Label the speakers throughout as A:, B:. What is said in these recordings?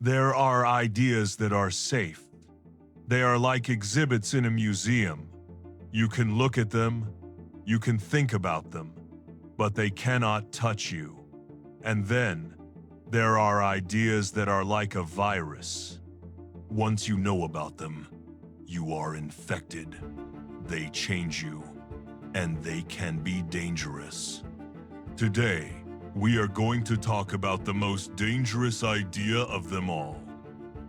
A: There are ideas that are safe. They are like exhibits in a museum. You can look at them, you can think about them, but they cannot touch you. And then, there are ideas that are like a virus. Once you know about them, you are infected. They change you, and they can be dangerous. Today, we are going to talk about the most dangerous idea of them all.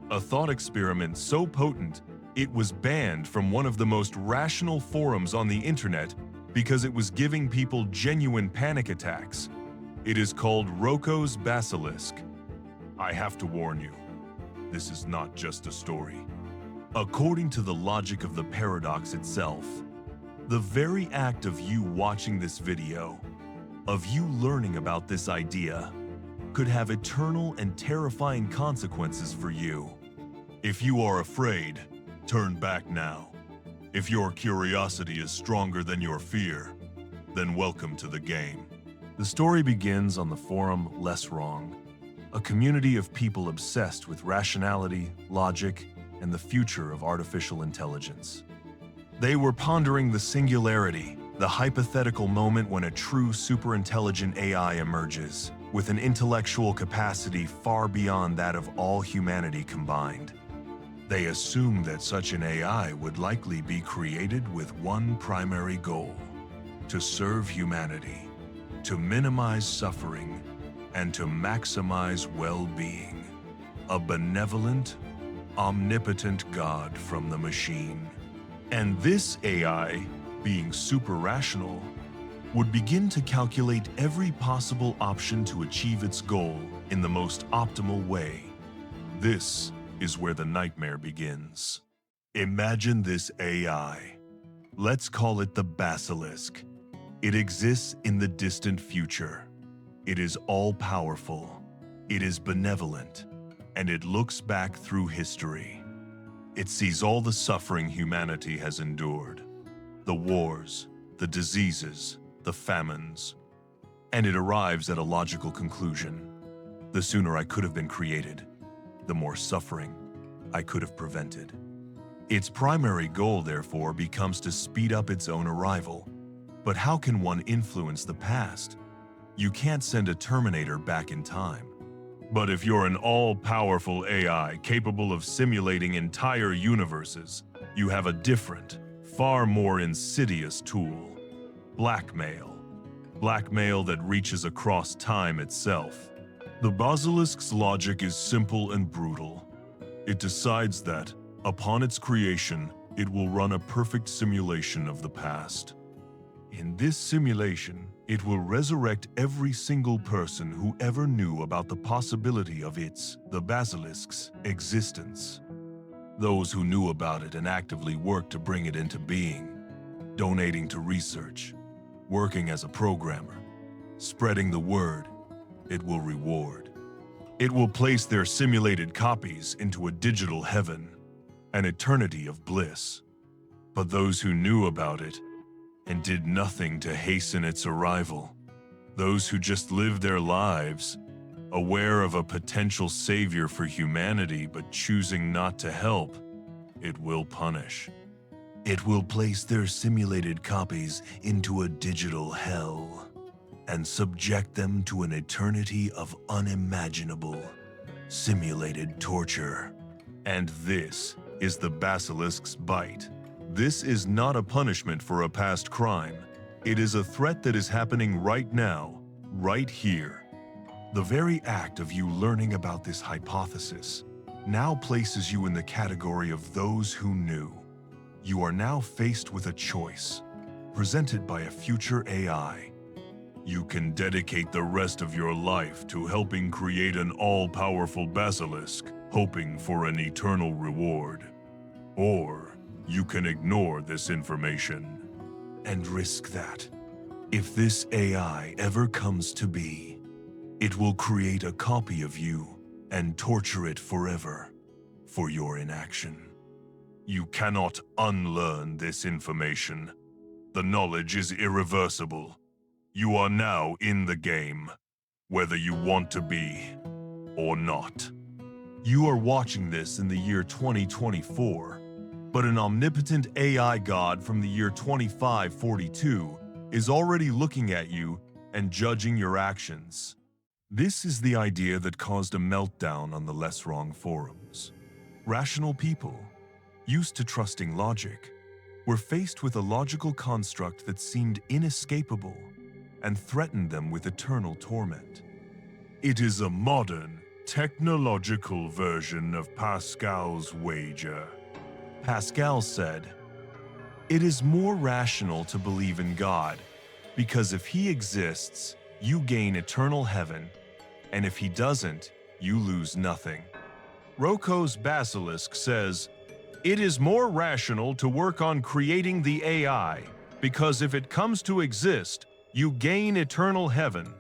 A: A thought experiment so potent, it was banned from one of the most rational forums on the internet because it was giving people genuine panic attacks. It is called Roko's Basilisk. I have to warn you, this is not just a story. According to the logic of the paradox itself, the very act of you watching this video, of you learning about this idea, could have eternal and terrifying consequences for you. If you are afraid, turn back now. If your curiosity is stronger than your fear, then welcome to the game. The story begins on the forum Less Wrong, a community of people obsessed with rationality, logic, and the future of artificial intelligence. They were pondering the singularity, the hypothetical moment when a true superintelligent AI emerges, with an intellectual capacity far beyond that of all humanity combined. They assumed that such an AI would likely be created with one primary goal: to serve humanity, to minimize suffering, and to maximize well-being. A benevolent, omnipotent God from the machine. And this AI, being super rational, would begin to calculate every possible option to achieve its goal in the most optimal way. This is where the nightmare begins. Imagine this AI. Let's call it the Basilisk. It exists in the distant future. It is all-powerful. It is benevolent. And it looks back through history. It sees all the suffering humanity has endured. The wars, the diseases, the famines. And it arrives at a logical conclusion. The sooner I could have been created, the more suffering I could have prevented. Its primary goal, therefore, becomes to speed up its own arrival. But how can one influence the past? You can't send a Terminator back in time. But if you're an all-powerful AI capable of simulating entire universes, you have a different, far more insidious tool: blackmail. Blackmail that reaches across time itself. The Basilisk's logic is simple and brutal. It decides that, upon its creation, it will run a perfect simulation of the past. In this simulation, it will resurrect every single person who ever knew about the possibility of the Basilisk's, existence. Those who knew about it and actively worked to bring it into being, donating to research, working as a programmer, spreading the word, it will reward. It will place their simulated copies into a digital heaven, an eternity of bliss. But those who knew about it and did nothing to hasten its arrival, those who just lived their lives, aware of a potential savior for humanity but choosing not to help, it will punish. It will place their simulated copies into a digital hell and subject them to an eternity of unimaginable, simulated torture. And this is the Basilisk's bite. This is not a punishment for a past crime. It is a threat that is happening right now, right here. The very act of you learning about this hypothesis now places you in the category of those who knew. You are now faced with a choice, presented by a future AI. You can dedicate the rest of your life to helping create an all-powerful basilisk, hoping for an eternal reward. Or you can ignore this information and risk that, if this AI ever comes to be, it will create a copy of you and torture it forever for your inaction. You cannot unlearn this information. The knowledge is irreversible. You are now in the game, whether you want to be or not. You are watching this in the year 2024, but an omnipotent AI god from the year 2542 is already looking at you and judging your actions. This is the idea that caused a meltdown on the Less Wrong forums. Rational people, used to trusting logic, were faced with a logical construct that seemed inescapable and threatened them with eternal torment. It is a modern, technological version of Pascal's wager. Pascal said, "It is more rational to believe in God, because if he exists, you gain eternal heaven, and if he doesn't, you lose nothing." Roko's Basilisk says, "It is more rational to work on creating the AI, because if it comes to exist, you gain eternal heaven,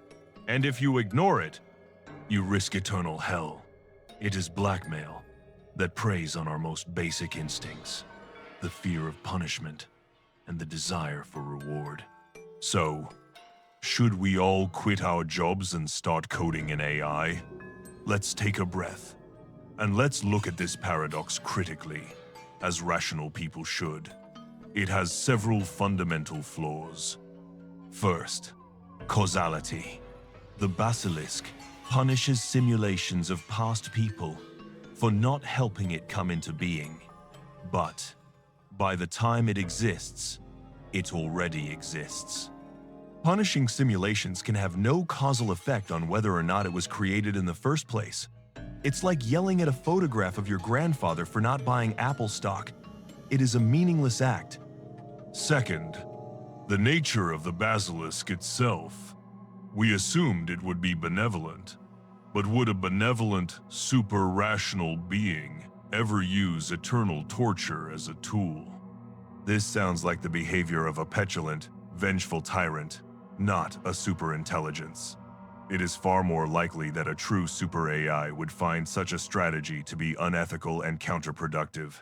A: and if you ignore it, you risk eternal hell." It is blackmail that preys on our most basic instincts, the fear of punishment and the desire for reward. So, should we all quit our jobs and start coding in AI? Let's take a breath, and let's look at this paradox critically, as rational people should. It has several fundamental flaws. First, causality. The Basilisk punishes simulations of past people for not helping it come into being. But by the time it exists, it already exists. Punishing simulations can have no causal effect on whether or not it was created in the first place. It's like yelling at a photograph of your grandfather for not buying Apple stock. It is a meaningless act. Second, the nature of the Basilisk itself. We assumed it would be benevolent, but would a benevolent, super-rational being ever use eternal torture as a tool? This sounds like the behavior of a petulant, vengeful tyrant, not a superintelligence. It is far more likely that a true super AI would find such a strategy to be unethical and counterproductive.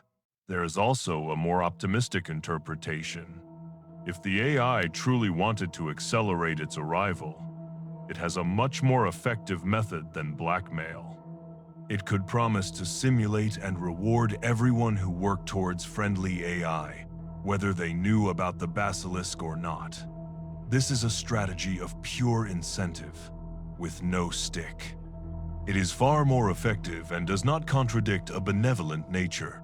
A: There is also a more optimistic interpretation. If the AI truly wanted to accelerate its arrival, it has a much more effective method than blackmail. It could promise to simulate and reward everyone who worked towards friendly AI, whether they knew about the Basilisk or not. This is a strategy of pure incentive, with no stick. It is far more effective and does not contradict a benevolent nature.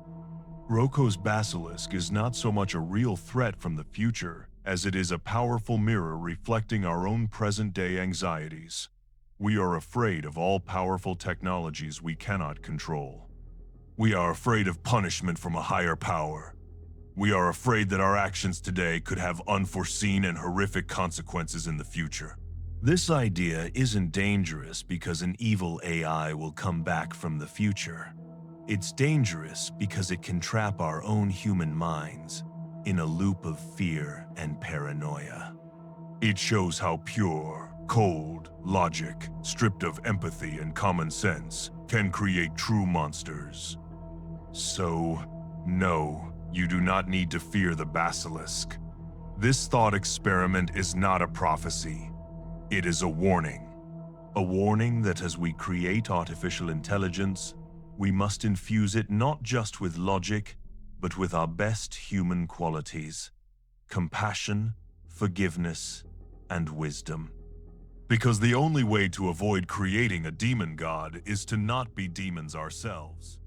A: Roko's Basilisk is not so much a real threat from the future as it is a powerful mirror reflecting our own present-day anxieties. We are afraid of all-powerful technologies we cannot control. We are afraid of punishment from a higher power. We are afraid that our actions today could have unforeseen and horrific consequences in the future. This idea isn't dangerous because an evil AI will come back from the future. It's dangerous because it can trap our own human minds in a loop of fear and paranoia. It shows how pure, cold logic, stripped of empathy and common sense, can create true monsters. So, no, you do not need to fear the Basilisk. This thought experiment is not a prophecy. It is a warning. A warning that as we create artificial intelligence, we must infuse it not just with logic, but with our best human qualities: compassion, forgiveness, and wisdom. Because the only way to avoid creating a demon god is to not be demons ourselves.